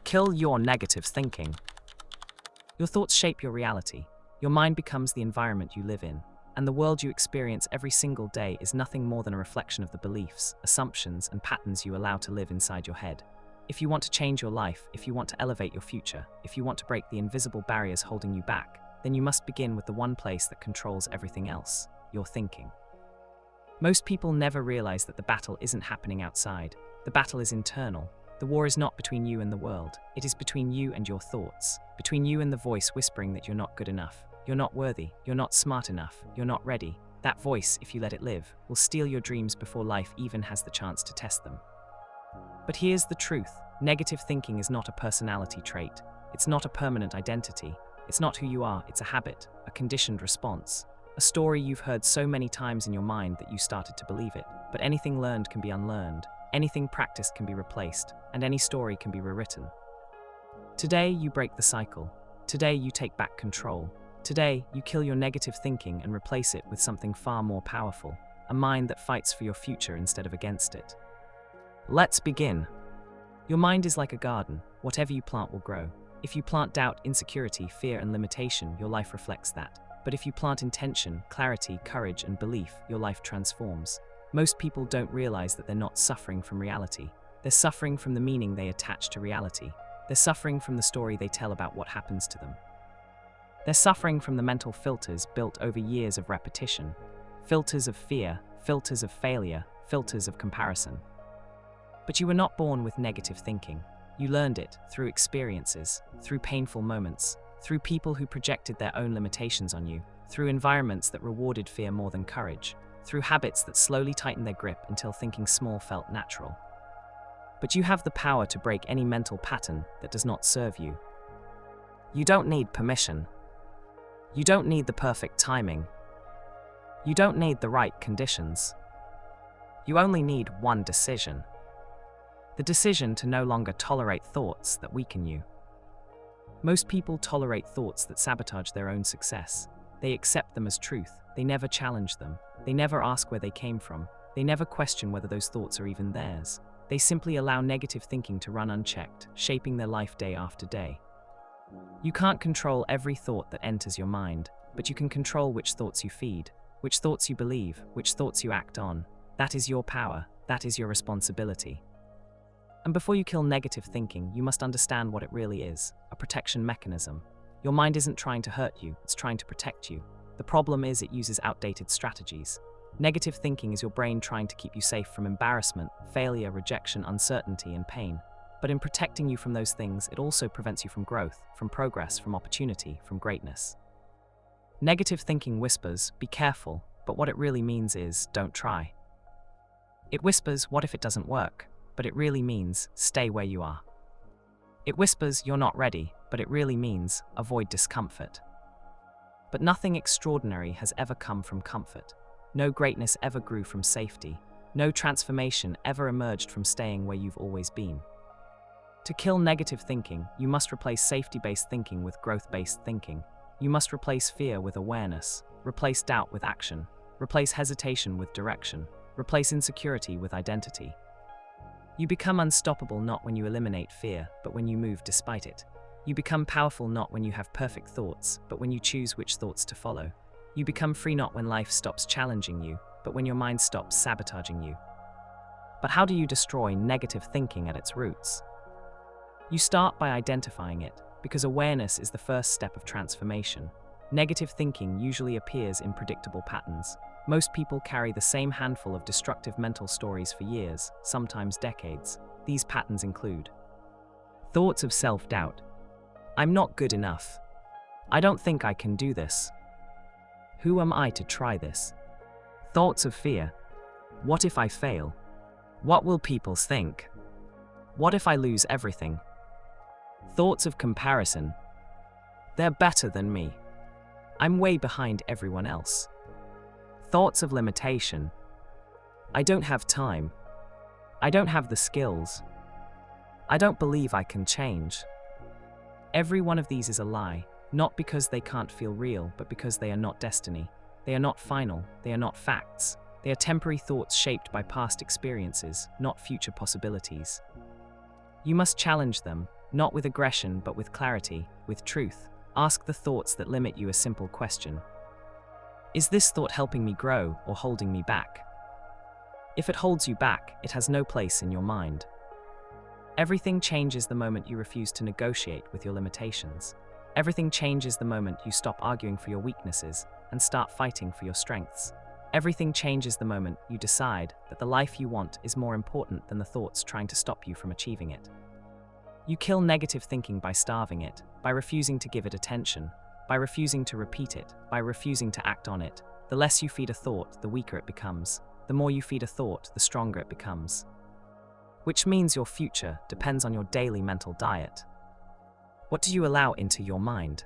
Kill your negative thinking. Your thoughts shape your reality. Your mind becomes the environment you live in, and the world you experience every single day is nothing more than a reflection of the beliefs, assumptions, and patterns you allow to live inside your head. If you want to change your life, if you want to elevate your future, if you want to break the invisible barriers holding you back, then you must begin with the one place that controls everything else: your thinking. Most people never realize that the battle isn't happening outside. The battle is internal. The war is not between you and the world. It is between you and your thoughts, between you and the voice whispering that you're not good enough, you're not worthy, you're not smart enough, you're not ready. That voice, if you let it live, will steal your dreams before life even has the chance to test them. But here's the truth: negative thinking is not a personality trait. It's not a permanent identity. It's not who you are. It's a habit, a conditioned response, a story you've heard so many times in your mind that you started to believe it. But anything learned can be unlearned, anything practiced can be replaced, and any story can be rewritten. Today, you break the cycle. Today, you take back control. Today, you kill your negative thinking and replace it with something far more powerful, a mind that fights for your future instead of against it. Let's begin. Your mind is like a garden. Whatever you plant will grow. If you plant doubt, insecurity, fear, and limitation, your life reflects that. But if you plant intention, clarity, courage, and belief, your life transforms. Most people don't realize that they're not suffering from reality. They're suffering from the meaning they attach to reality. They're suffering from the story they tell about what happens to them. They're suffering from the mental filters built over years of repetition. Filters of fear, filters of failure, filters of comparison. But you were not born with negative thinking. You learned it through experiences, through painful moments, through people who projected their own limitations on you, through environments that rewarded fear more than courage, through habits that slowly tightened their grip until thinking small felt natural. But you have the power to break any mental pattern that does not serve you. You don't need permission. You don't need the perfect timing. You don't need the right conditions. You only need one decision. The decision to no longer tolerate thoughts that weaken you. Most people tolerate thoughts that sabotage their own success. They accept them as truth. They never challenge them. They never ask where they came from. They never question whether those thoughts are even theirs. They simply allow negative thinking to run unchecked, shaping their life day after day. You can't control every thought that enters your mind, but you can control which thoughts you feed, which thoughts you believe, which thoughts you act on. That is your power. That is your responsibility. And before you kill negative thinking, you must understand what it really is: a protection mechanism. Your mind isn't trying to hurt you, it's trying to protect you. The problem is it uses outdated strategies. Negative thinking is your brain trying to keep you safe from embarrassment, failure, rejection, uncertainty, and pain. But in protecting you from those things, it also prevents you from growth, from progress, from opportunity, from greatness. Negative thinking whispers, "Be careful," but what it really means is, "Don't try." It whispers, "What if it doesn't work?" But it really means, "Stay where you are." It whispers, "You're not ready," but it really means, "Avoid discomfort." But nothing extraordinary has ever come from comfort. No greatness ever grew from safety. No transformation ever emerged from staying where you've always been. To kill negative thinking, you must replace safety-based thinking with growth-based thinking. You must replace fear with awareness, replace doubt with action, replace hesitation with direction, replace insecurity with identity. You become unstoppable not when you eliminate fear, but when you move despite it. You become powerful not when you have perfect thoughts, but when you choose which thoughts to follow. You become free not when life stops challenging you, but when your mind stops sabotaging you. But how do you destroy negative thinking at its roots? You start by identifying it, because awareness is the first step of transformation. Negative thinking usually appears in predictable patterns. Most people carry the same handful of destructive mental stories for years, sometimes decades. These patterns include thoughts of self-doubt. I'm not good enough. I don't think I can do this. Who am I to try this? Thoughts of fear. What if I fail? What will people think? What if I lose everything? Thoughts of comparison. They're better than me. I'm way behind everyone else. Thoughts of limitation. I don't have time. I don't have the skills. I don't believe I can change. Every one of these is a lie, not because they can't feel real, but because they are not destiny. They are not final. They are not facts. They are temporary thoughts shaped by past experiences, not future possibilities. You must challenge them. Not with aggression, but with clarity, with truth. Ask the thoughts that limit you a simple question. Is this thought helping me grow or holding me back? If it holds you back, it has no place in your mind. Everything changes the moment you refuse to negotiate with your limitations. Everything changes the moment you stop arguing for your weaknesses and start fighting for your strengths. Everything changes the moment you decide that the life you want is more important than the thoughts trying to stop you from achieving it. You kill negative thinking by starving it, by refusing to give it attention, by refusing to repeat it, by refusing to act on it. The less you feed a thought, the weaker it becomes. The more you feed a thought, the stronger it becomes. Which means your future depends on your daily mental diet. What do you allow into your mind?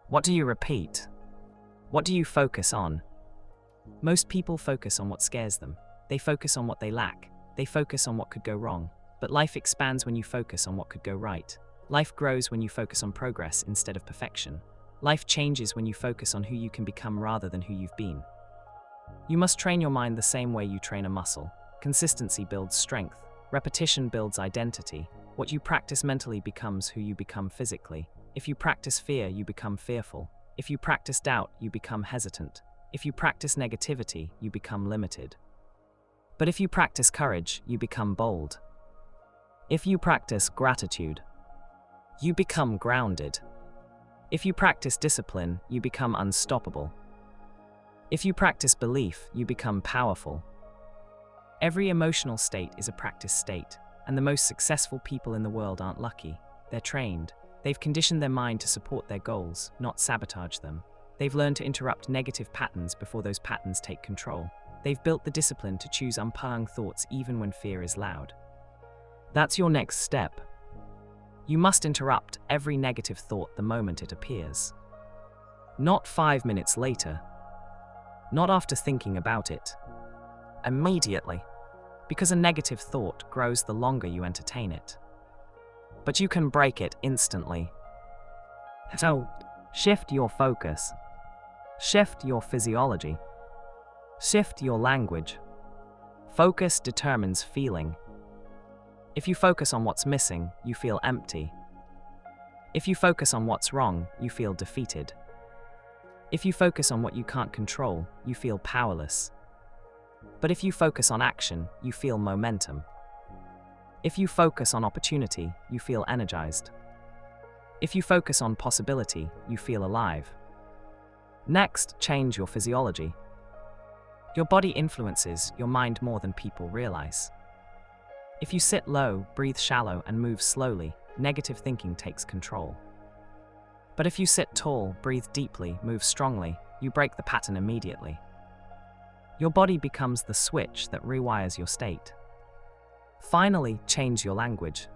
What do you repeat? What do you focus on? Most people focus on what scares them. They focus on what they lack. They focus on what could go wrong. But life expands when you focus on what could go right. Life grows when you focus on progress instead of perfection. Life changes when you focus on who you can become rather than who you've been. You must train your mind the same way you train a muscle. Consistency builds strength. Repetition builds identity. What you practice mentally becomes who you become physically. If you practice fear, you become fearful. If you practice doubt, you become hesitant. If you practice negativity, you become limited. But if you practice courage, you become bold. If you practice gratitude, you become grounded. If you practice discipline, you become unstoppable. If you practice belief, you become powerful. Every emotional state is a practice state, and the most successful people in the world aren't lucky. They're trained. They've conditioned their mind to support their goals, not sabotage them. They've learned to interrupt negative patterns before those patterns take control. They've built the discipline to choose unpurring thoughts even when fear is loud. That's your next step. You must interrupt every negative thought the moment it appears. Not 5 minutes later. Not after thinking about it. Immediately. Because a negative thought grows the longer you entertain it. But you can break it instantly. So, shift your focus. Shift your physiology. Shift your language. Focus determines feeling. If you focus on what's missing, you feel empty. If you focus on what's wrong, you feel defeated. If you focus on what you can't control, you feel powerless. But if you focus on action, you feel momentum. If you focus on opportunity, you feel energized. If you focus on possibility, you feel alive. Next, change your physiology. Your body influences your mind more than people realize. If you sit low, breathe shallow, and move slowly, negative thinking takes control. But if you sit tall, breathe deeply, move strongly, you break the pattern immediately. Your body becomes the switch that rewires your state. Finally, change your language.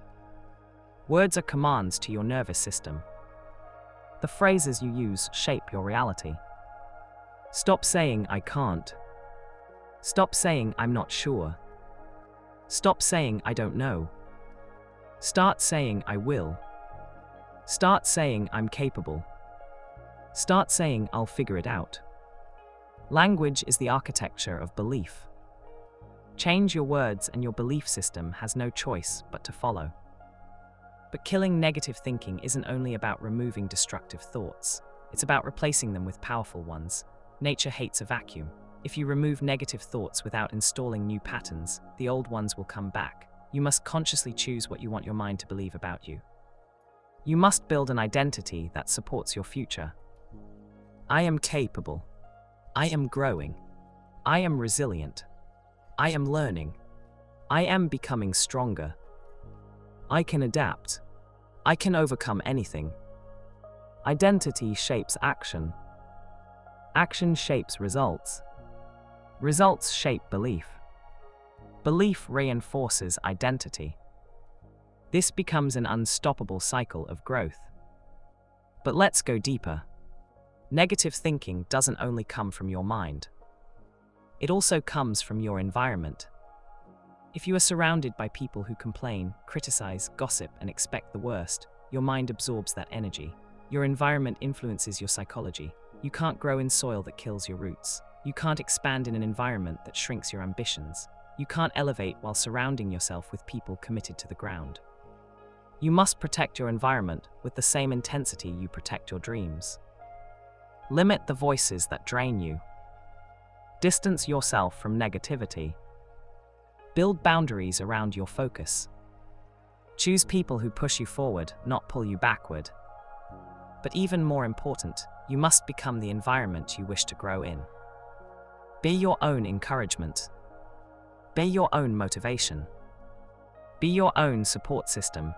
Words are commands to your nervous system. The phrases you use shape your reality. Stop saying "I can't." Stop saying "I'm not sure." Stop saying "I don't know." Start saying "I will." Start saying "I'm capable." Start saying "I'll figure it out." Language is the architecture of belief. Change your words and your belief system has no choice but to follow. But killing negative thinking isn't only about removing destructive thoughts. It's about replacing them with powerful ones. Nature hates a vacuum. If you remove negative thoughts without installing new patterns, the old ones will come back. You must consciously choose what you want your mind to believe about you. You must build an identity that supports your future. I am capable. I am growing. I am resilient. I am learning. I am becoming stronger. I can adapt. I can overcome anything. Identity shapes action. Action shapes results. Results shape belief. Belief reinforces identity. This becomes an unstoppable cycle of growth. But let's go deeper. Negative thinking doesn't only come from your mind. It also comes from your environment. If you are surrounded by people who complain, criticize, gossip, and expect the worst, your mind absorbs that energy. Your environment influences your psychology. You can't grow in soil that kills your roots. You can't expand in an environment that shrinks your ambitions. You can't elevate while surrounding yourself with people committed to the ground. You must protect your environment with the same intensity you protect your dreams. Limit the voices that drain you. Distance yourself from negativity. Build boundaries around your focus. Choose people who push you forward, not pull you backward. But even more important, you must become the environment you wish to grow in. Be your own encouragement. Be your own motivation. Be your own support system.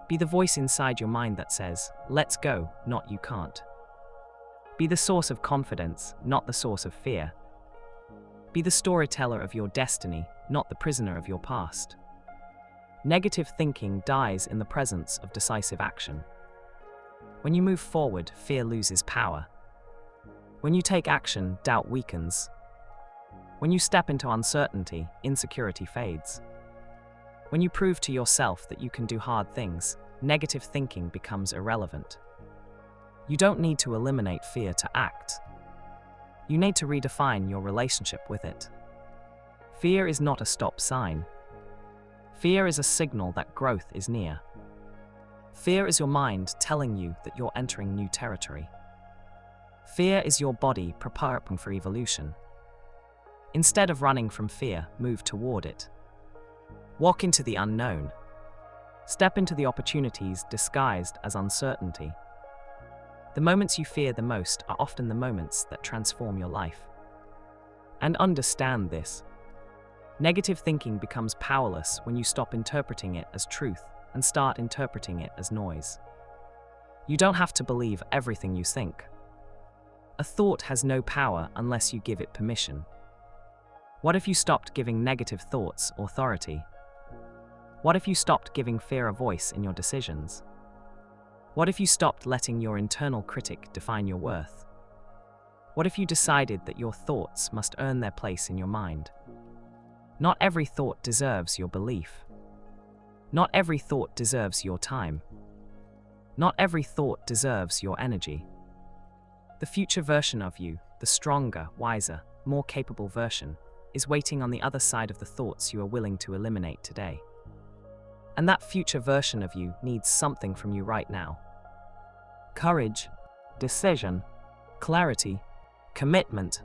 Be the voice inside your mind that says, "Let's go," not "you can't." Be the source of confidence, not the source of fear. Be the storyteller of your destiny, not the prisoner of your past. Negative thinking dies in the presence of decisive action. When you move forward, fear loses power. When you take action, doubt weakens. When you step into uncertainty, insecurity fades. When you prove to yourself that you can do hard things, negative thinking becomes irrelevant. You don't need to eliminate fear to act. You need to redefine your relationship with it. Fear is not a stop sign. Fear is a signal that growth is near. Fear is your mind telling you that you're entering new territory. Fear is your body preparing for evolution. Instead of running from fear, move toward it. Walk into the unknown. Step into the opportunities disguised as uncertainty. The moments you fear the most are often the moments that transform your life. And understand this. Negative thinking becomes powerless when you stop interpreting it as truth and start interpreting it as noise. You don't have to believe everything you think. A thought has no power unless you give it permission. What if you stopped giving negative thoughts authority? What if you stopped giving fear a voice in your decisions? What if you stopped letting your internal critic define your worth? What if you decided that your thoughts must earn their place in your mind? Not every thought deserves your belief. Not every thought deserves your time. Not every thought deserves your energy. The future version of you, the stronger, wiser, more capable version, is waiting on the other side of the thoughts you are willing to eliminate today. And that future version of you needs something from you right now. Courage, decision, clarity, commitment.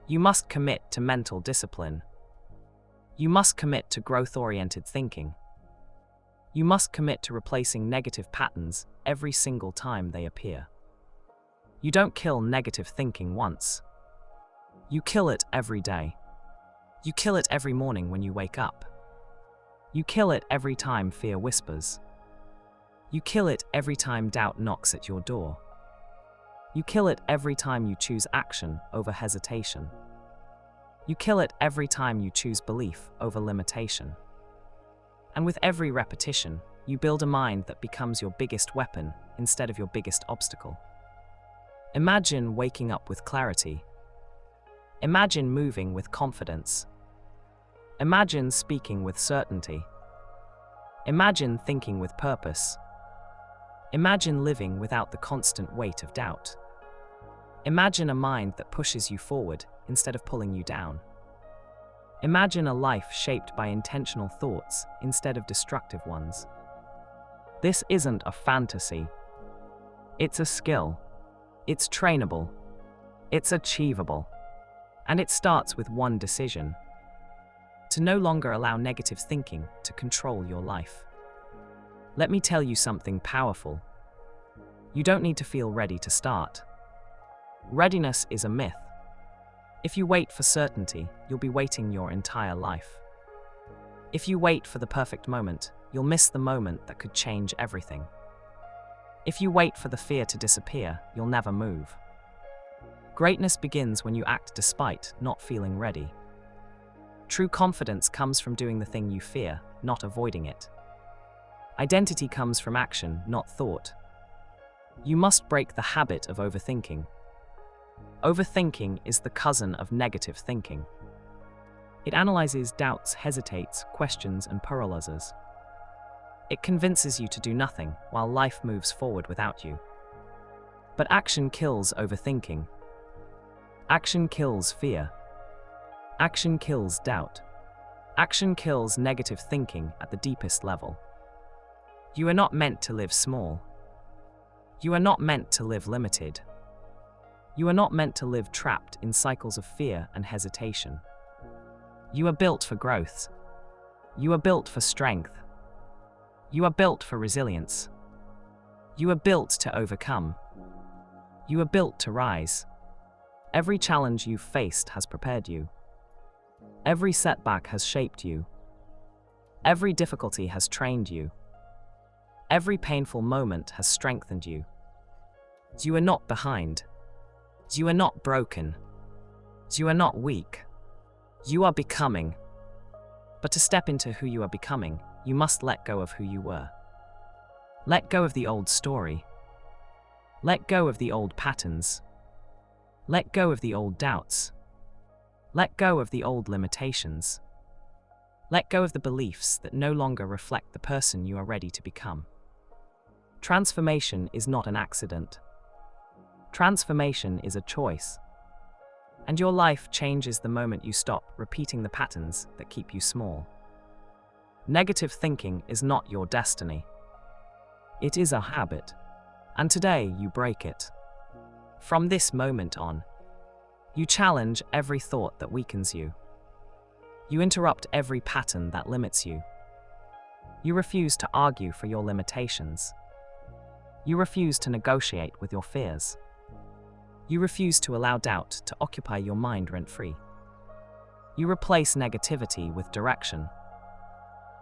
You must commit to mental discipline. You must commit to growth-oriented thinking. You must commit to replacing negative patterns every single time they appear. You don't kill negative thinking once. You kill it every day. You kill it every morning when you wake up. You kill it every time fear whispers. You kill it every time doubt knocks at your door. You kill it every time you choose action over hesitation. You kill it every time you choose belief over limitation. And with every repetition, you build a mind that becomes your biggest weapon instead of your biggest obstacle. Imagine waking up with clarity. Imagine moving with confidence. Imagine speaking with certainty. Imagine thinking with purpose. Imagine living without the constant weight of doubt. Imagine a mind that pushes you forward instead of pulling you down. Imagine a life shaped by intentional thoughts instead of destructive ones. This isn't a fantasy. It's a skill. It's trainable. It's achievable. And it starts with one decision: to no longer allow negative thinking to control your life. Let me tell you something powerful. You don't need to feel ready to start. Readiness is a myth. If you wait for certainty, you'll be waiting your entire life. If you wait for the perfect moment, you'll miss the moment that could change everything. If you wait for the fear to disappear, you'll never move. Greatness begins when you act despite not feeling ready. True confidence comes from doing the thing you fear, not avoiding it. Identity comes from action, not thought. You must break the habit of overthinking. Overthinking is the cousin of negative thinking. It analyzes, doubts, hesitates, questions, and paralyzes. It convinces you to do nothing while life moves forward without you. But action kills overthinking. Action kills fear. Action kills doubt. Action kills negative thinking at the deepest level. You are not meant to live small. You are not meant to live limited. You are not meant to live trapped in cycles of fear and hesitation. You are built for growth. You are built for strength. You are built for resilience. You are built to overcome. You are built to rise. Every challenge you've faced has prepared you. Every setback has shaped you. Every difficulty has trained you. Every painful moment has strengthened you. You are not behind. You are not broken. You are not weak. You are becoming. But to step into who you are becoming, you must let go of who you were. Let go of the old story. Let go of the old patterns. Let go of the old doubts. Let go of the old limitations. Let go of the beliefs that no longer reflect the person you are ready to become. Transformation is not an accident. Transformation is a choice. And your life changes the moment you stop repeating the patterns that keep you small. Negative thinking is not your destiny. It is a habit, and today you break it. From this moment on, you challenge every thought that weakens you. You interrupt every pattern that limits you. You refuse to argue for your limitations. You refuse to negotiate with your fears. You refuse to allow doubt to occupy your mind rent-free. You replace negativity with direction.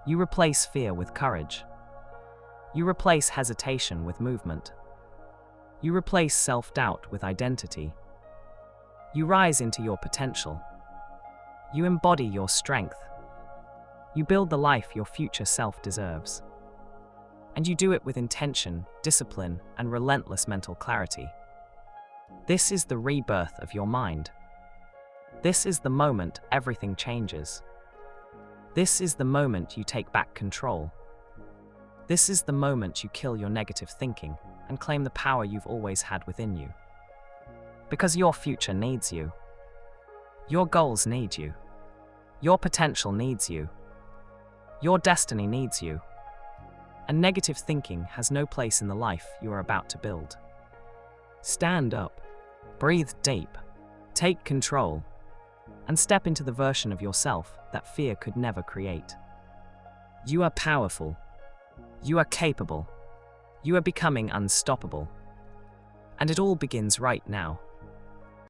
You replace fear with courage. You replace hesitation with movement. You replace self-doubt with identity. You rise into your potential. You embody your strength. You build the life your future self deserves. And you do it with intention, discipline, and relentless mental clarity. This is the rebirth of your mind. This is the moment everything changes. This is the moment you take back control. This is the moment you kill your negative thinking and claim the power you've always had within you. Because your future needs you. Your goals need you. Your potential needs you. Your destiny needs you. And negative thinking has no place in the life you are about to build. Stand up, breathe deep, take control, and step into the version of yourself that fear could never create. You are powerful. You are capable. You are becoming unstoppable. And it all begins right now.